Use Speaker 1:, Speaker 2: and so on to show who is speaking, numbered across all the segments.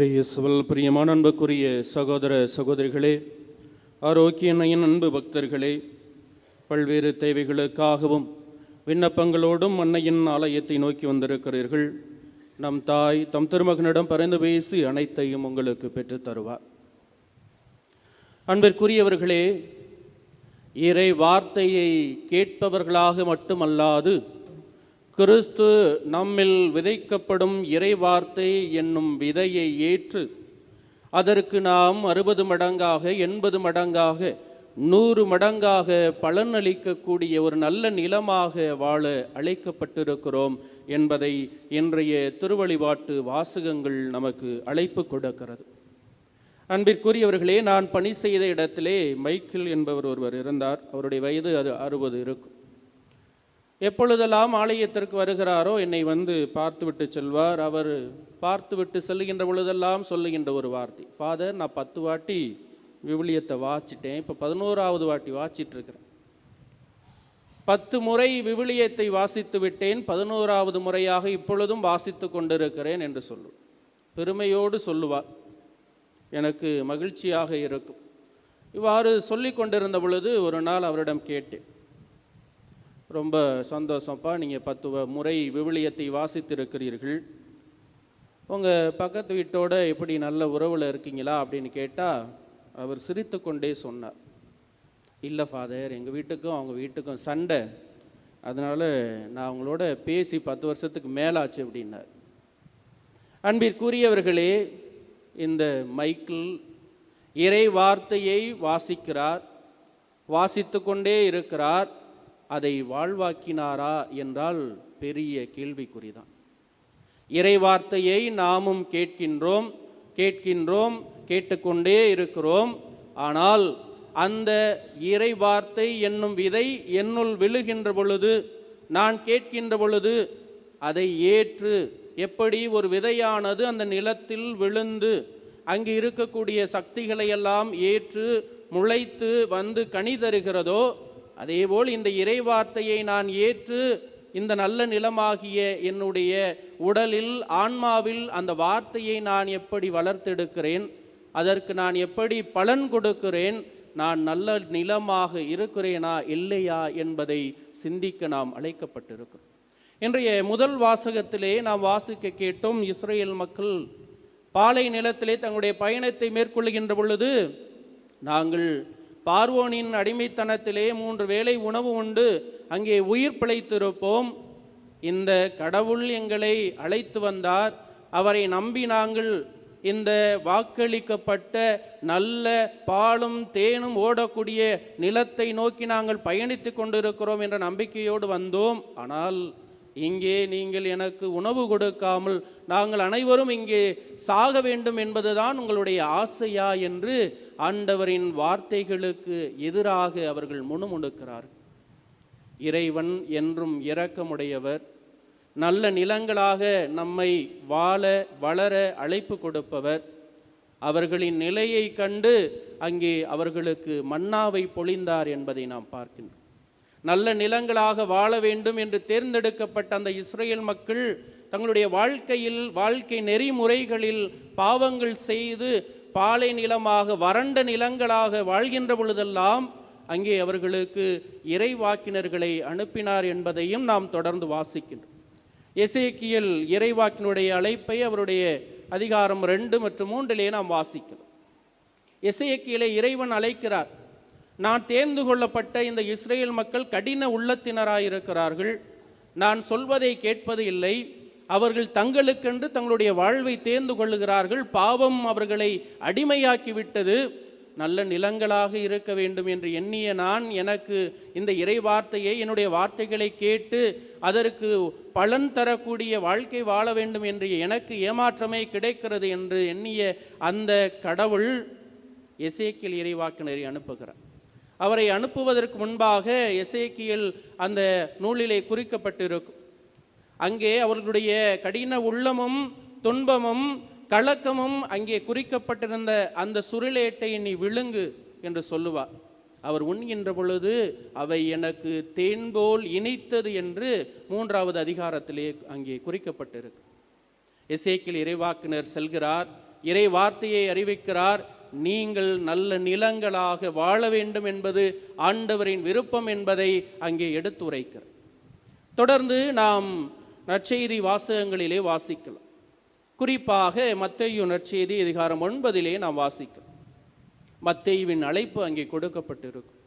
Speaker 1: இயேசுவில் பிரியமான அன்புக்குரிய சகோதர சகோதரிகளே, ஆரோக்கியனையின் அன்பு பக்தர்களே, பல்வேறு தேவைகளுக்காகவும் விண்ணப்பங்களோடும் அன்னையின் ஆலயத்தை நோக்கி வந்திருக்கிறீர்கள். நம் தாய் தம் திருமகனிடம் பரிந்து பேசி அனைத்தையும் உங்களுக்கு பெற்றுத் தருவார். அன்பிற்குரியவர்களே, இறை வார்த்தையை கேட்பவர்களாக மட்டுமல்லாது கிறிஸ்து நம்மில் விதைக்கப்படும் இறை வார்த்தை என்னும் விதையை ஏற்று அதற்கு நாம் 60 மடங்காக 80 மடங்காக 100 மடங்காக பலனளிக்கக்கூடிய ஒரு நல்ல நிலமாக வாழ அழைக்கப்பட்டிருக்கிறோம் என்பதை இன்றைய திருவழிபாட்டு வாசகங்கள் நமக்கு அழைப்பு கொடுக்கிறது. அன்பிற்குரியவர்களே, நான் பணி செய்த இடத்திலே மைக்கேல் என்பவர் ஒருவர் இருந்தார். அவருடைய வயது 60 இருக்கும். எப்பொழுதெல்லாம் ஆலயத்திற்கு வருகிறாரோ என்னை பார்த்துவிட்டு செல்வார். அவர் பார்த்துவிட்டு செல்லுகின்ற பொழுதெல்லாம் சொல்லுகின்ற ஒரு வார்த்தை, ஃபாதர், நான் 10 வாட்டி விவிலியத்தை வாசிட்டேன், இப்போ 11வது வாட்டி வாசிட்டுருக்கிறேன். 10 முறை விவிலியத்தை வாசித்து விட்டேன், 11வது முறையாக இப்பொழுதும் வாசித்து கொண்டிருக்கிறேன் என்று சொல்லுவார். பெருமையோடு சொல்லுவார். எனக்கு மகிழ்ச்சியாக இருக்கும். இவ்வாறு சொல்லி கொண்டிருந்த பொழுது ஒரு நாள் அவரிடம் கேட்டேன், ரொம்ப சந்தோஷம்ப்பா, நீங்கள் 10 முறை விவிலியத்தை வாசித்திருக்கிறீர்கள், உங்கள் பக்கத்து வீட்டோட எப்படி நல்ல உறவில் இருக்கீங்களா அப்படின்னு கேட்டால் அவர் சிரித்து கொண்டே சொன்னார், இல்லை ஃபாதர், எங்கள் வீட்டுக்கும் அவங்க வீட்டுக்கும் சண்டை, அதனால் நான் அவங்களோட பேசி 10 வருஷத்துக்கு மேலாச்சு அப்படின்னார். அன்பிற்குரியவர்களே, இந்த மைக்கேல் இறை வார்த்தையை வாசிக்கிறார், வாசித்து கொண்டே இருக்கிறார். அதை வாழ்வாக்கினாரா என்றால் பெரிய கேள்விக்குறிதான். இறை வார்த்தையை நாமும் கேட்கின்றோம், கேட்டுக்கொண்டே இருக்கிறோம். ஆனால் அந்த இறை வார்த்தை என்னும் விதை என்னுள் விழுகின்ற பொழுது, நான் கேட்கின்ற பொழுது அதை ஏற்று, எப்படி ஒரு விதையானது அந்த நிலத்தில் விழுந்து அங்கு இருக்கக்கூடிய சக்திகளை எல்லாம் ஏற்று முளைத்து கனி தருகிறதோ, அதேபோல் இந்த இறை வார்த்தையை நான் ஏற்று இந்த நல்ல நிலமாகிய என்னுடைய உடலில், ஆன்மாவில் அந்த வார்த்தையை நான் எப்படி வளர்த்தெடுக்கிறேன், அதற்கு நான் எப்படி பலன் கொடுக்கிறேன், நான் நல்ல நிலமாக இருக்கிறேனா இல்லையா என்பதை சிந்திக்க நாம் அழைக்கப்பட்டிருக்கிறோம். இன்றைய முதல் வாசகத்திலே நாம் வாசிக்க கேட்டோம், இஸ்ரேல் மக்கள் பாலை நிலத்திலே தங்களுடைய பயணத்தை மேற்கொள்கின்ற பொழுது, நாங்கள் பார்வோனின் அடிமைத்தனத்திலே 3 வேளை உணவு உண்டு அங்கே உயிர் பிழைத்திருப்போம், இந்த கடவுள் எங்களை அழைத்து வந்தார், அவரை நம்பி நாங்கள் இந்த வாக்களிக்கப்பட்ட நல்ல பாலும் தேனும் ஓடக்கூடிய நிலத்தை நோக்கி நாங்கள் பயணித்து கொண்டிருக்கிறோம் என்ற நம்பிக்கையோடு வந்தோம். ஆனால் இங்கே நீங்கள் எனக்கு உணவு கொடுக்காமல் நாங்கள் அனைவரும் இங்கே சாக வேண்டும் என்பதுதான் உங்களுடைய ஆசையா என்று ஆண்டவரின் வார்த்தைகளுக்கு எதிராக அவர்கள் முணுமுணுக்கிறார்கள். இறைவன் என்றும் இரக்கமுடையவர், நல்ல நிலங்களாக நம்மை வாழ வளர அழைப்பு கொடுப்பவர். அவர்களின் நிலையை கண்டு அங்கே அவர்களுக்கு மன்னாவை பொழிந்தார் என்பதை நாம் பார்க்கின்றோம். நல்ல நிலங்களாக வாழ வேண்டும் என்று தேர்ந்தெடுக்கப்பட்ட அந்த இஸ்ரேல் மக்கள் தங்களுடைய வாழ்க்கை நெறிமுறைகளில் பாவங்கள் செய்து பாலை நிலமாக வறண்ட நிலங்களாக வாழ்கின்ற பொழுதெல்லாம் அங்கே அவர்களுக்கு இறைவாக்கினர்களை அனுப்பினார் என்பதையும் நாம் தொடர்ந்து வாசிக்கின்றோம். எசேக்கியேல் இறைவாக்கினுடைய அழைப்பை அவருடைய அதிகாரம் 2 மற்றும் 3 நாம் வாசிக்கிறோம். எசேக்கியேலை இறைவன் அழைக்கிறார், நான் தேர்ந்து கொள்ளப்பட்ட இந்த இஸ்ரேல் மக்கள் கடின உள்ளத்தினராயிருக்கிறார்கள், நான் சொல்வதை கேட்பது இல்லை, அவர்கள் தங்களுக்கென்று தங்களுடைய வாழ்வை தேர்ந்து கொள்ளுகிறார்கள், பாவம் அவர்களை அடிமையாக்கிவிட்டது, நல்ல நிலங்களாக இருக்க வேண்டும் என்று எண்ணிய நான் எனக்கு இந்த இறை வார்த்தையை, என்னுடைய வார்த்தைகளை கேட்டு அதற்கு பலன் தரக்கூடிய வாழ்க்கை வாழ வேண்டும் என்று எனக்கு ஏமாற்றமே கிடைக்கிறது என்று எண்ணிய அந்த கடவுள் எசேக்கியேல் இறைவாக்கினரை அனுப்புகிறார். அவரை அனுப்புவதற்கு முன்பாக எசேக்கியேல் அந்த நூலிலே குறிக்கப்பட்டிருக்கும். அங்கே அவர்களுடைய கடின உள்ளமும் துன்பமும் கலக்கமும் அங்கே குறிக்கப்பட்டிருந்த அந்த சுருளேட்டை நீ விழுங்கு என்று சொல்லுவார். அவர் உண்கின்ற பொழுது அவை எனக்கு தேன்போல் இனித்தது என்று 3வது அதிகாரத்திலே அங்கே குறிக்கப்பட்டிருக்கு. எசேக்கியேல் இறைவாக்கினர் செல்கிறார், இறை வார்த்தையை அறிவிக்கிறார். நீங்கள் நல்ல நிலங்களாக வாழ வேண்டும் என்பது ஆண்டவரின் விருப்பம் என்பதை அங்கே எடுத்துரைக்கிறார். தொடர்ந்து நாம் நற்செய்தி வாசகங்களிலே வாசிக்கலாம். குறிப்பாக மத்தேயு நற்செய்தி அதிகாரம் 9 நாம் வாசிக்கலாம். மத்தேயுவின் அழைப்பு அங்கே கொடுக்கப்பட்டிருக்கும்.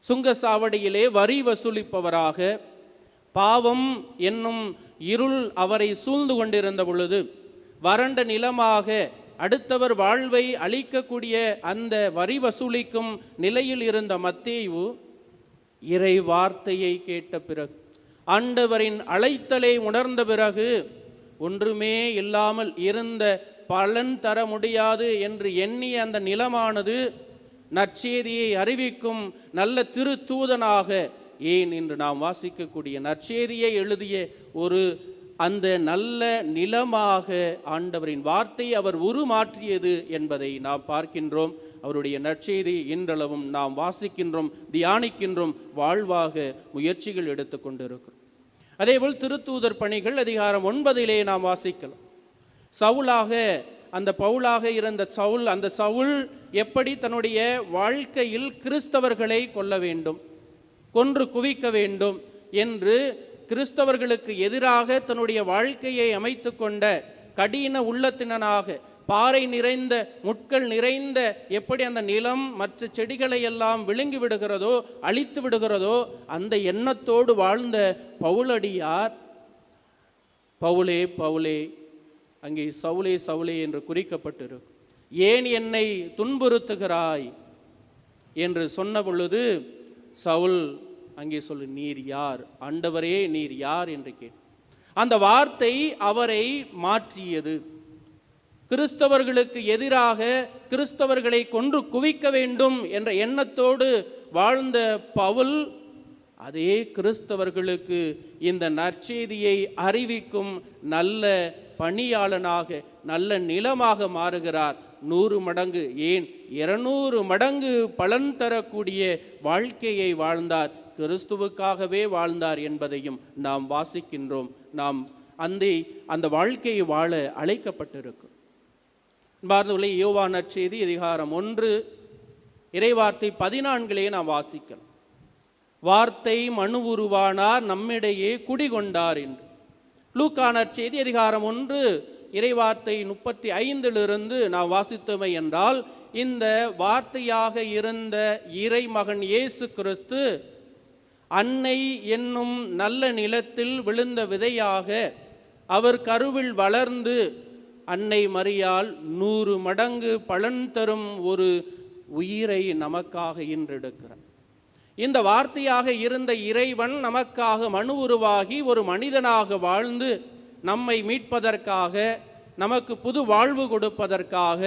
Speaker 1: சுங்கசாவடியிலே வரி வசூலிப்பவராக பாவம் என்னும் இருள் அவரை சூழ்ந்து கொண்டிருந்த பொழுது, வறண்ட நிலமாக அடுத்தவர் வாழ்வை அளிக்கக்கூடிய அந்த வரி வசூலிக்கும் நிலையில் இருந்த மத்தேயு இறை வார்த்தையை கேட்ட பிறகு, ஆண்டவரின் அழைத்தலை உணர்ந்த பிறகு, ஒன்றுமே இல்லாமல் இருந்த பலன் தர முடியாது என்று எண்ணிய அந்த நிலமானது நற்செய்தியை அறிவிக்கும் நல்ல திருத்தூதனாக, ஏன் இன்று நாம் வாசிக்கக்கூடிய நற்செய்தியை எழுதிய ஒரு அந்த நல்ல நிலமாக ஆண்டவரின் வார்த்தை அவர் உருமாற்றியது என்பதை நாம் பார்க்கின்றோம். அவருடைய நற்செய்தி இன்றளவும் நாம் வாசிக்கின்றோம், தியானிக்கின்றோம், வாழ்வாக முயற்சிகள் எடுத்துக்கொண்டிருக்கிறோம். அதேபோல் திருத்தூதர் பணிகள் அதிகாரம் 9 நாம் வாசிக்கலாம். சவுலாக அந்த பவுலாக இருந்த சவுல், அந்த சவுல் எப்படி தன்னுடைய வாழ்க்கையில் கிறிஸ்தவர்களை கொல்ல வேண்டும், கொன்று குவிக்க வேண்டும் என்று கிறிஸ்தவர்களுக்கு எதிராக தன்னுடைய வாழ்க்கையை அமைத்து கொண்ட கடின உள்ளத்தினனாக, பாறை நிறைந்த முட்கள் நிறைந்த எப்படி அந்த நிலம் மற்ற செடிகளை எல்லாம் விழுங்கி விடுகிறதோ, அழித்து விடுகிறதோ, அந்த எண்ணத்தோடு வாழ்ந்த பவுலடியார், பவுலே பவுலே, அங்கே சவுலே சவுலே என்று குறிக்கப்பட்டிருக்கும். ஏன் என்னை துன்புறுத்துகிறாய் என்று சொன்ன பொழுது சவுல் அங்கே சொல்லு, நீர் யார் ஆண்டவரே, நீர் யார் என்று கேட்டு அந்த வார்த்தை அவரை மாற்றியது. கிறிஸ்தவர்களுக்கு எதிராக கிறிஸ்தவர்களை கொன்று குவிக்க வேண்டும் என்ற எண்ணத்தோடு வாழ்ந்த பவுல் அதே கிறிஸ்தவர்களுக்கு இந்த நற்செய்தியை அறிவிக்கும் நல்ல பணியாளனாக, நல்ல நிலமாக மாறுகிறார். 100 மடங்கு, ஏன் 200 மடங்கு பலன் தரக்கூடிய வாழ்க்கையை வாழ்ந்தார், கிறிஸ்துவுக்காகவே வாழ்ந்தார் என்பதையும் நாம் வாசிக்கின்றோம். நாம் அந்த வாழ்க்கையை வாழ அழைக்கப்பட்டிருக்கும். பார்த்துள்ள யோவான் நற்செய்தி அதிகாரம் 1 இறைவார்த்தை 14 நாம் வாசிக்கலாம். வார்த்தை மனு உருவானார், நம்மிடையே குடிகொண்டார் என்று. லூக்கா நற்செய்தி அதிகாரம் 1 இறைவார்த்தை 35 நாம் வாசித்தமை என்றால், இந்த வார்த்தையாக இருந்த இறைமகன் இயேசு கிறிஸ்து அன்னை என்னும் நல்ல நிலத்தில் விழுந்த விதையாக அவர் கருவில் வளர்ந்து அன்னை மரியாள் 100 மடங்கு பலன் தரும் ஒரு உயிரை நமக்காக ஈன்றெடுக்கிறார். இந்த வார்த்தையாக இருந்த இறைவன் நமக்காக மனு உருவாகி ஒரு மனிதனாக வாழ்ந்து நம்மை மீட்பதற்காக, நமக்கு புது வாழ்வு கொடுப்பதற்காக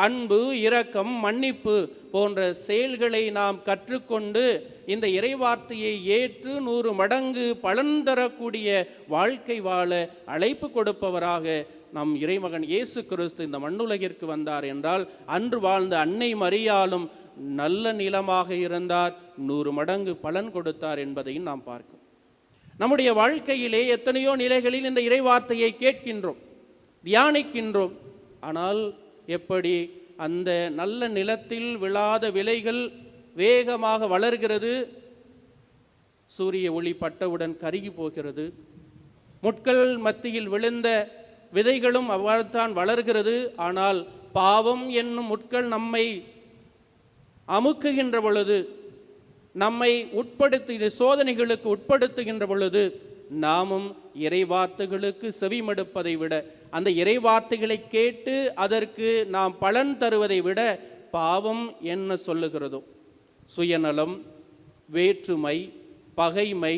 Speaker 1: அன்பு, இரக்கம், மன்னிப்பு போன்ற செயல்களை நாம் கற்றுக்கொண்டு இந்த இறைவார்த்தையை ஏற்று 100 மடங்கு பலன் தரக்கூடிய வாழ்க்கை வாழ அழைப்பு கொடுப்பவராக நம் இறைமகன் இயேசு கிறிஸ்து இந்த மண்ணுலகிற்கு வந்தார் என்றால், அன்று வாழ்ந்த அன்னை மரியாளும் நல்ல நிலமாக இருந்தார், 100 மடங்கு பலன் கொடுத்தார் என்பதையும் நாம் பார்க்கிறோம். நம்முடைய வாழ்க்கையிலே எத்தனையோ நிலைகளில் இந்த இறைவார்த்தையை கேட்கின்றோம், தியானிக்கின்றோம். ஆனால் எப்படி அந்த நல்ல நிலத்தில் விழாத விளைகள் வேகமாக வளர்கிறது, சூரிய ஒளி பட்டவுடன் கருகி போகிறது. முட்கள் மத்தியில் விழுந்த விதைகளும் அவ்வாறுதான் வளர்கிறது. ஆனால் பாவம் என்னும் முட்கள் நம்மை அமுக்குகின்ற பொழுது, நம்மை சோதனைகளுக்கு உட்படுத்துகின்ற பொழுது, நாமும் இறைவார்த்தைகளுக்கு செவிமடுப்பதை விட, அந்த இறைவார்த்தைகளை கேட்டு அதற்கு நாம் பலன் தருவதை விட, பாவம் என்ன சொல்லுகிறதோ, சுயநலம், வேற்றுமை, பகைமை,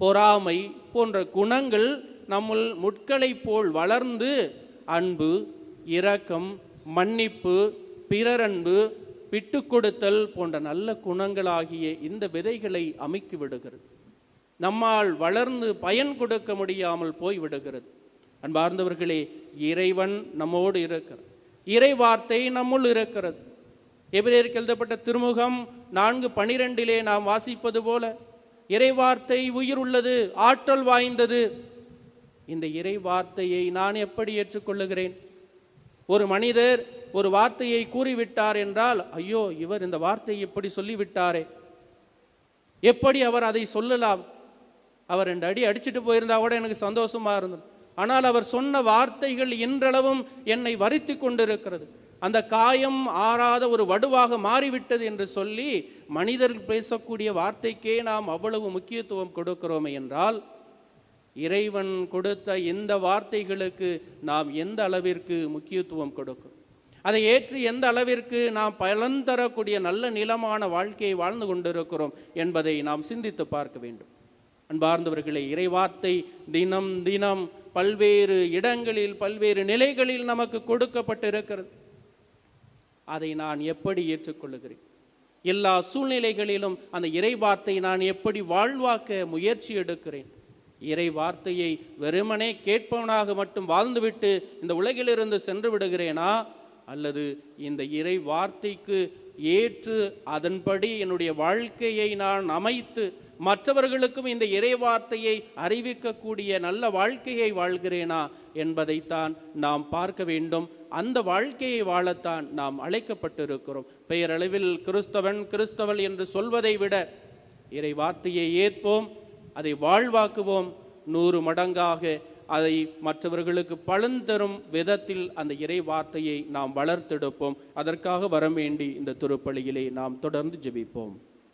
Speaker 1: பொறாமை போன்ற குணங்கள் நம்முள் முட்களைப் போல் வளர்ந்து அன்பு, இரக்கம், மன்னிப்பு, பிறரன்பு, விட்டு கொடுத்தல் போன்ற நல்ல குணங்களாகிய இந்த விதைகளை அமுக்கி விடுகிறது. நம்மால் வளர்ந்து பயன் கொடுக்க முடியாமல் போய்விடுகிறது. அன்பார்ந்தவர்களே, இறைவன் நம்மோடு இருக்கிறார், இறை வார்த்தை நம்முள் இருக்கிறது. எபிரேயருக்கு எழுதப்பட்ட திருமுகம் 4:12 நாம் வாசிப்பது போல, இறைவார்த்தை உயிர் உள்ளது, ஆற்றல் வாய்ந்தது. இந்த இறை வார்த்தையை நான் எப்படி ஏற்றுக்கொள்ளுகிறேன்? ஒரு மனிதர் ஒரு வார்த்தையை கூறிவிட்டார் என்றால், ஐயோ இவர் இந்த வார்த்தையை இப்படி சொல்லிவிட்டாரே, எப்படி அவர் அதை சொல்லலாம், அவர் 2 அடி அடிச்சுட்டு போயிருந்தா கூட எனக்கு சந்தோஷமா இருந்தது, ஆனால் அவர் சொன்ன வார்த்தைகள் இன்றளவும் என்னை வருத்தி கொண்டிருக்கிறது, அந்த காயம் ஆறாத ஒரு வடுவாக மாறிவிட்டது என்று சொல்லி மனிதர்கள் பேசக்கூடிய வார்த்தைக்கே நாம் அவ்வளவு முக்கியத்துவம் கொடுக்கிறோமே என்றால், இறைவன் கொடுத்த இந்த வார்த்தைகளுக்கு நாம் எந்த அளவிற்கு முக்கியத்துவம் கொடுக்கிறோம், அதை ஏற்று எந்த அளவிற்கு நாம் பலன் தரக்கூடிய நல்ல நிலமான வாழ்க்கையை வாழ்ந்து கொண்டிருக்கிறோம் என்பதை நாம் சிந்தித்து பார்க்க வேண்டும். அன்பார்ந்தவர்களே, இறைவார்த்தை தினம் தினம் பல்வேறு இடங்களில் பல்வேறு நிலைகளில் நமக்கு கொடுக்கப்பட்டிருக்கிறது. அதை நான் எப்படி ஏற்றுக்கொள்ளுகிறேன்? எல்லா சூழ்நிலைகளிலும் அந்த இறைவார்த்தை நான் எப்படி வாழ்வாக்க முயற்சி எடுக்கிறேன்? இறை வார்த்தையை வெறுமனே கேட்பவனாக மட்டும் வாழ்ந்துவிட்டு இந்த உலகிலிருந்து சென்று விடுகிறேனா, அல்லது இந்த இறை வார்த்தைக்கு ஏற்று அதன்படி என்னுடைய வாழ்க்கையை நான் அமைத்து மற்றவர்களுக்கும் இந்த இறை வார்த்தையை அறிவிக்கக்கூடிய நல்ல வாழ்க்கையை வாழ்கிறேனா என்பதைத்தான் நாம் பார்க்க வேண்டும். அந்த வாழ்க்கையை வாழத்தான் நாம் அழைக்கப்பட்டிருக்கிறோம். பெயரளவில் கிறிஸ்தவள் என்று சொல்வதை விட இறை வார்த்தையை ஏற்போம், அதை வாழ்வாக்குவோம், 100 மடங்காக அதை மற்றவர்களுக்கு பலன் தரும் விதத்தில் அந்த இறை வார்த்தையை நாம் வளர்த்தெடுப்போம். அதற்காக வரவேண்டி இந்த திருப்பலியிலே நாம் தொடர்ந்து ஜெபிப்போம்.